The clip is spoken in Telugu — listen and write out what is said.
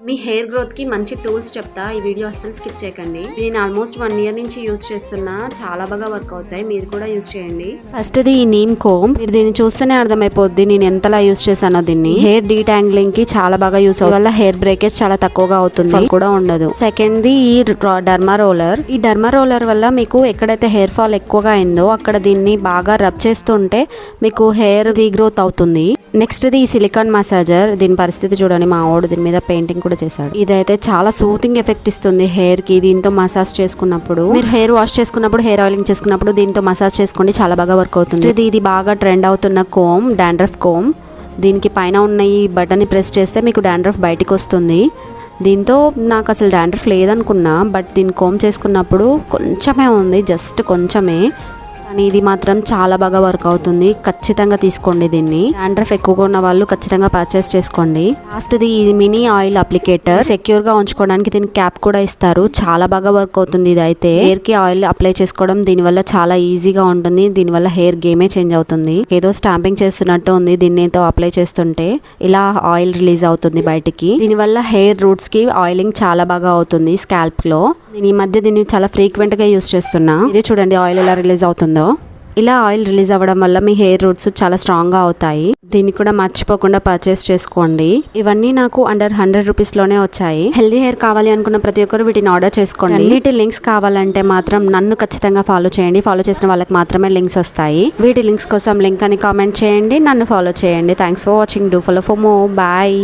మీ హెయిర్ గ్రోత్ కి మంచి టూల్స్ చెప్తా, ఈ వీడియో అస్సలు స్కిప్ చేయకండి. నేను ఆల్మోస్ట్ 1 year నుంచి యూజ్ చేస్తున్నా, చాలా బాగా వర్క్ అవుతాయి. మీరు కూడా యూజ్ చేయండి. ఫస్ట్ ది ఈ నీమ్ కోమ్, మీరు దీన్ని చూస్తేనే అర్థమైపోద్ది నేను ఎంతలా యూజ్ చేశానో. దీన్ని హెయిర్ డీటాంగ్లింగ్ కి చాలా బాగా యూస్ అవుతుంది. వల్ల హెయిర్ బ్రేకేజ్ చాలా తక్కువగా అవుతుంది, కూడా ఉండదు. సెకండ్ ది ఈ డర్మా రోలర్. ఈ డర్మా రోలర్ వల్ల మీకు ఎక్కడైతే హెయిర్ ఫాల్ ఎక్కువగా అయిందో అక్కడ దీన్ని బాగా రబ్ చేస్తుంటే మీకు హెయిర్ రీగ్రోత్ అవుతుంది. నెక్స్ట్ ది ఈ సిలికాన్ మసాజర్. దీని పరిస్థితి చూడండి, మా వాడు దీని మీద పెయింటింగ్ కూడా చేశాడు. ఇదైతే చాలా సూతింగ్ ఎఫెక్ట్ ఇస్తుంది హెయిర్ కి. దీంతో మసాజ్ చేసుకున్నప్పుడు, మీరు హెయిర్ వాష్ చేసుకున్నప్పుడు, హెయిర్ ఆయిలింగ్ చేసుకున్నప్పుడు దీంతో మసాజ్ చేసుకోండి, చాలా బాగా వర్క్ అవుతుంది. ఇది బాగా ట్రెండ్ అవుతున్న కోమ్, డాండ్రఫ్ కోమ్. దీనికి పైన ఉన్న ఈ బటన్ని ప్రెస్ చేస్తే మీకు డాండ్రఫ్ బయటికి వస్తుంది. దీంతో నాకు అసలు డాండ్రఫ్ లేదనుకున్నా, బట్ దీన్ని కోమ్ చేసుకున్నప్పుడు కొంచెమే ఉంది, జస్ట్ కొంచెమే. కానీ ఇది మాత్రం చాలా బాగా వర్క్ అవుతుంది. ఖచ్చితంగా తీసుకోండి దీన్ని. డాండ్రఫ్ ఎక్కువగా ఉన్న వాళ్ళు ఖచ్చితంగా పర్చేస్ చేసుకోండి. లాస్ట్ ది ఇది మినీ ఆయిల్ అప్లికేటర్. సెక్యూర్ గా ఉంచుకోవడానికి దీనికి క్యాప్ కూడా ఇస్తారు. చాలా బాగా వర్క్ అవుతుంది. ఇది అయితే హెయిర్ కి ఆయిల్ అప్లై చేసుకోవడం దీని వల్ల చాలా ఈజీగా ఉంటుంది. దీని వల్ల హెయిర్ గేమే చేంజ్ అవుతుంది. ఏదో స్టాంపింగ్ చేస్తున్నట్టు ఉంది. దీన్నితో అప్లై చేస్తుంటే ఇలా ఆయిల్ రిలీజ్ అవుతుంది బయటికి. దీని వల్ల హెయిర్ రూట్స్ కి ఆయిలింగ్ చాలా బాగా అవుతుంది స్కాల్ప్ లో. నేను ఈ మధ్య దీన్ని చాలా ఫ్రీక్వెంట్ గా యూస్ చేస్తున్నా. ఇది చూడండి ఆయిల్ ఎలా రిలీజ్ అవుతుందో. ఇలా ఆయిల్ రిలీజ్ అవ్వడం వల్ల మీ హెయిర్ రూట్స్ చాలా స్ట్రాంగ్ గా అవుతాయి. దీన్ని కూడా మర్చిపోకుండా పర్చేస్ చేసుకోండి. ఇవన్నీ నాకు అండర్ 100 రూపీస్ లోనే వచ్చాయి. హెల్దీ హెయిర్ కావాలి అనుకున్న ప్రతి ఒక్కరు వీటిని ఆర్డర్ చేసుకోండి. అన్నిటి లింక్స్ కావాలంటే మాత్రం నన్ను ఖచ్చితంగా ఫాలో చేయండి. ఫాలో చేసిన వాళ్ళకి మాత్రమే లింక్స్ వస్తాయి. వీటి లింక్స్ కోసం లింక్ అని కామెంట్ చేయండి, నన్ను ఫాలో చేయండి. Thanks for watching. Do follow for more. Bye.